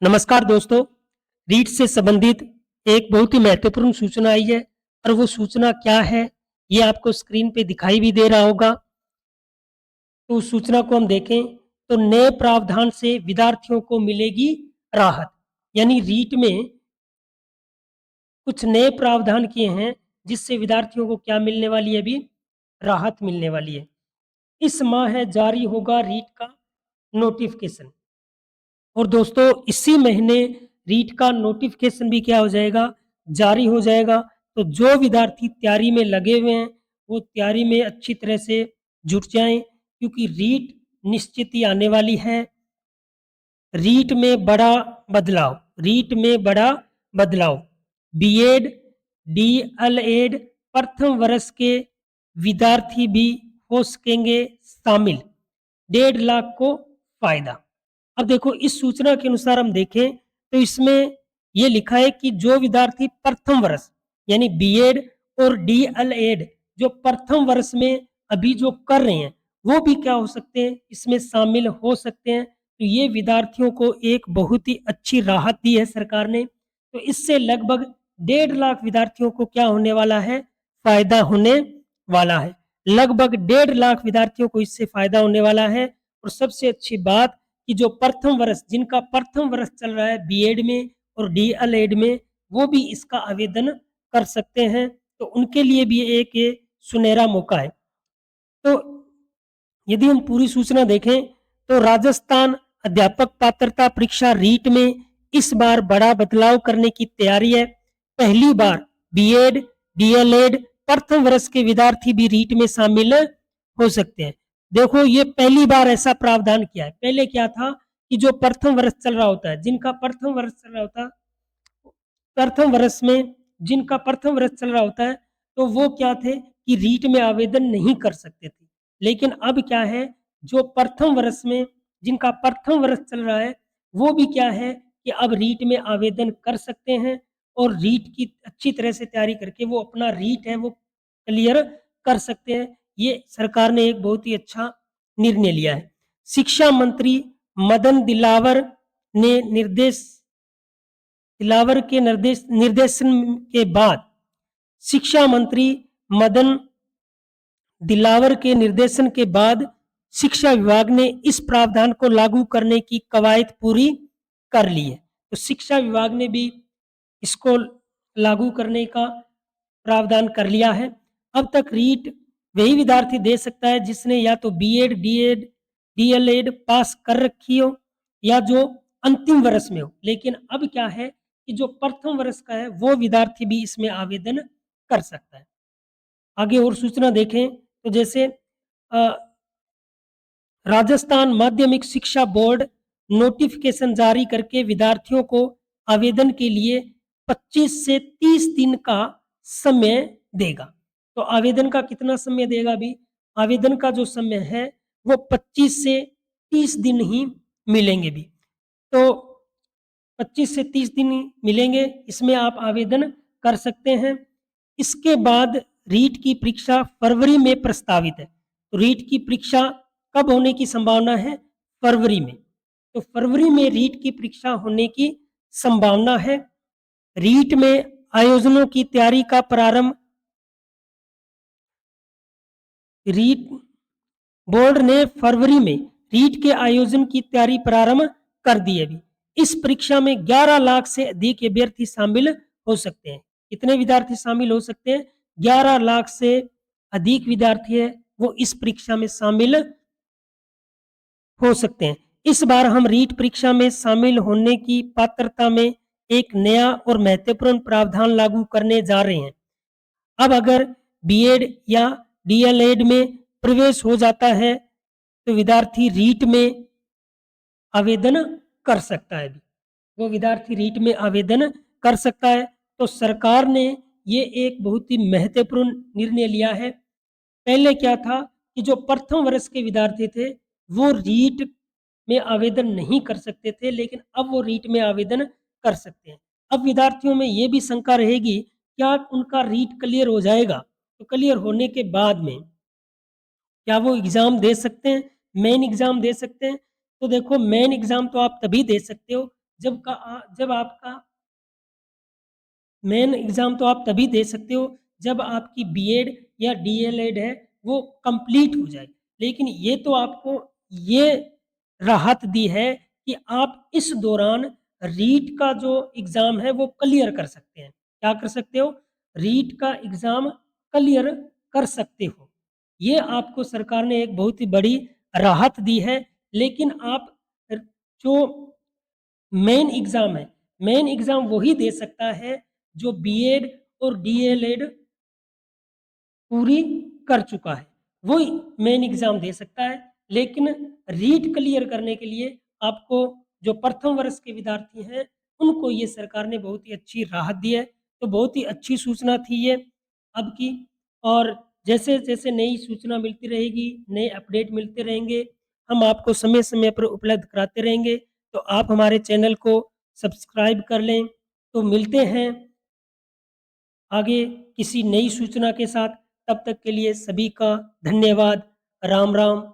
नमस्कार दोस्तों, रीट से संबंधित एक बहुत ही महत्वपूर्ण सूचना आई है और वो सूचना क्या है, ये आपको स्क्रीन पे दिखाई भी दे रहा होगा। तो उस सूचना को हम देखें तो नए प्रावधान से विद्यार्थियों को मिलेगी राहत। यानी रीट में कुछ नए प्रावधान किए हैं जिससे विद्यार्थियों को क्या मिलने वाली है अभी? राहत मिलने वाली है। इस माह जारी होगा रीट का नोटिफिकेशन। और दोस्तों इसी महीने रीट का नोटिफिकेशन भी क्या हो जाएगा? जारी हो जाएगा। तो जो विद्यार्थी तैयारी में लगे हुए हैं, वो तैयारी में अच्छी तरह से जुट जाएँ क्योंकि रीट निश्चित ही आने वाली है। रीट में बड़ा बदलाव, रीट में बड़ा बदलाव। बीएड, डीएलएड प्रथम वर्ष के विद्यार्थी भी हो सकेंगे शामिल। 1.5 लाख को फायदा। अब देखो इस सूचना के अनुसार हम देखें तो इसमें ये लिखा है कि जो विद्यार्थी प्रथम वर्ष यानी बीएड और डीएलएड जो प्रथम वर्ष में अभी जो कर रहे हैं वो भी क्या हो सकते हैं, इसमें शामिल हो सकते हैं। तो ये विद्यार्थियों को एक बहुत ही अच्छी राहत दी है सरकार ने। तो इससे लगभग 1.5 लाख विद्यार्थियों को क्या होने वाला है? फायदा होने वाला है। लगभग 1.5 लाख विद्यार्थियों को इससे फायदा होने वाला है। और सबसे अच्छी बात कि जो प्रथम वर्ष जिनका प्रथम वर्ष चल रहा है बीएड में और डीएलएड में, वो भी इसका आवेदन कर सकते हैं। तो उनके लिए भी एक ये सुनहरा मौका है। तो यदि हम पूरी सूचना देखें तो राजस्थान अध्यापक पात्रता परीक्षा रीट में इस बार बड़ा बदलाव करने की तैयारी है। पहली बार बीएड, डीएलएड प्रथम वर्ष के विद्यार्थी भी रीट में शामिल हो सकते हैं। देखो ये पहली बार ऐसा प्रावधान किया है। पहले क्या था कि जो प्रथम वर्ष चल रहा होता है, जिनका प्रथम वर्ष चल रहा होता प्रथम वर्ष में जिनका प्रथम वर्ष चल रहा होता है, तो वो क्या थे कि रीट में आवेदन नहीं कर सकते थे। लेकिन अब क्या है, जो प्रथम वर्ष में जिनका प्रथम वर्ष चल रहा है, वो भी क्या है कि अब रीट में आवेदन कर सकते हैं और रीट की अच्छी तरह से तैयारी करके वो अपना रीट है वो क्लियर कर सकते हैं। ये सरकार ने एक बहुत ही अच्छा निर्णय लिया है। शिक्षा मंत्री मदन दिलावर के निर्देशन के बाद शिक्षा मंत्री मदन दिलावर के निर्देशन के बाद शिक्षा विभाग ने इस प्रावधान को लागू करने की कवायद पूरी कर ली है। तो शिक्षा विभाग ने भी इसको लागू करने का प्रावधान कर लिया है। अब तक रीट वही विद्यार्थी दे सकता है जिसने या तो बीएड, डीएलएड पास कर रखी हो या जो अंतिम वर्ष में हो। लेकिन अब क्या है कि जो प्रथम वर्ष का है वो विद्यार्थी भी इसमें आवेदन कर सकता है। आगे और सूचना देखें तो जैसे राजस्थान माध्यमिक शिक्षा बोर्ड नोटिफिकेशन जारी करके विद्यार्थियों को आवेदन के लिए 25 से 30 दिन का समय देगा। तो आवेदन का कितना समय देगा अभी? आवेदन का जो समय है वो 25 से 30 दिन ही मिलेंगे भी। तो 25 से 30 दिन मिलेंगे, इसमें आप आवेदन कर सकते हैं। इसके बाद रीट की परीक्षा फरवरी में प्रस्तावित है। तो रीट की परीक्षा कब होने की संभावना है? फरवरी में। तो फरवरी में रीट की परीक्षा होने की संभावना है। रीट में आयोजनों की तैयारी का प्रारंभ रीट बोर्ड ने फरवरी में रीट के आयोजन की तैयारी प्रारंभ कर दी है अभी। इस परीक्षा में 11 लाख से अधिक अभ्यर्थी शामिल हो सकते हैं। कितने विद्यार्थी शामिल हो सकते हैं? 11 लाख से अधिक विद्यार्थी है वो इस परीक्षा में शामिल हो सकते हैं। इस बार हम रीट परीक्षा में शामिल होने की पात्रता में एक नया और महत्वपूर्ण प्रावधान लागू करने जा रहे हैं। अब अगर बीएड या डीएलएड में प्रवेश हो जाता है तो विद्यार्थी रीट में आवेदन कर सकता है। वो विद्यार्थी रीट में आवेदन कर सकता है। तो सरकार ने ये एक बहुत ही महत्वपूर्ण निर्णय लिया है। पहले क्या था कि जो प्रथम वर्ष के विद्यार्थी थे वो रीट में आवेदन नहीं कर सकते थे, लेकिन अब वो रीट में आवेदन कर सकते हैं। अब विद्यार्थियों में ये भी शंका रहेगी क्या उनका रीट क्लियर हो जाएगा? तो क्लियर होने के बाद में क्या वो एग्ज़ाम दे सकते हैं? मेन एग्ज़ाम दे सकते हैं? तो देखो मेन एग्ज़ाम तो आप तभी दे सकते हो जब आपका मेन एग्ज़ाम तो आप तभी दे सकते हो जब आपकी बीएड या डीएलएड है वो कंप्लीट हो जाए। लेकिन ये तो आपको ये राहत दी है कि आप इस दौरान रीट का जो एग्ज़ाम है वो क्लियर कर सकते हैं। क्या कर सकते हो? रीट का एग्ज़ाम क्लियर कर सकते हो। ये आपको सरकार ने एक बहुत ही बड़ी राहत दी है। लेकिन आप जो मेन एग्ज़ाम है, मेन एग्ज़ाम वही दे सकता है जो बीएड और डीएलएड पूरी कर चुका है, वही मेन एग्ज़ाम दे सकता है। लेकिन रीट क्लियर करने के लिए आपको जो प्रथम वर्ष के विद्यार्थी हैं, उनको ये सरकार ने बहुत ही अच्छी राहत दी है। तो बहुत ही अच्छी सूचना थी ये अब की। और जैसे-जैसे नई सूचना मिलती रहेगी, नए अपडेट मिलते रहेंगे, हम आपको समय-समय पर उपलब्ध कराते रहेंगे। तो आप हमारे चैनल को सब्सक्राइब कर लें। तो मिलते हैं आगे किसी नई सूचना के साथ। तब तक के लिए सभी का धन्यवाद। राम राम।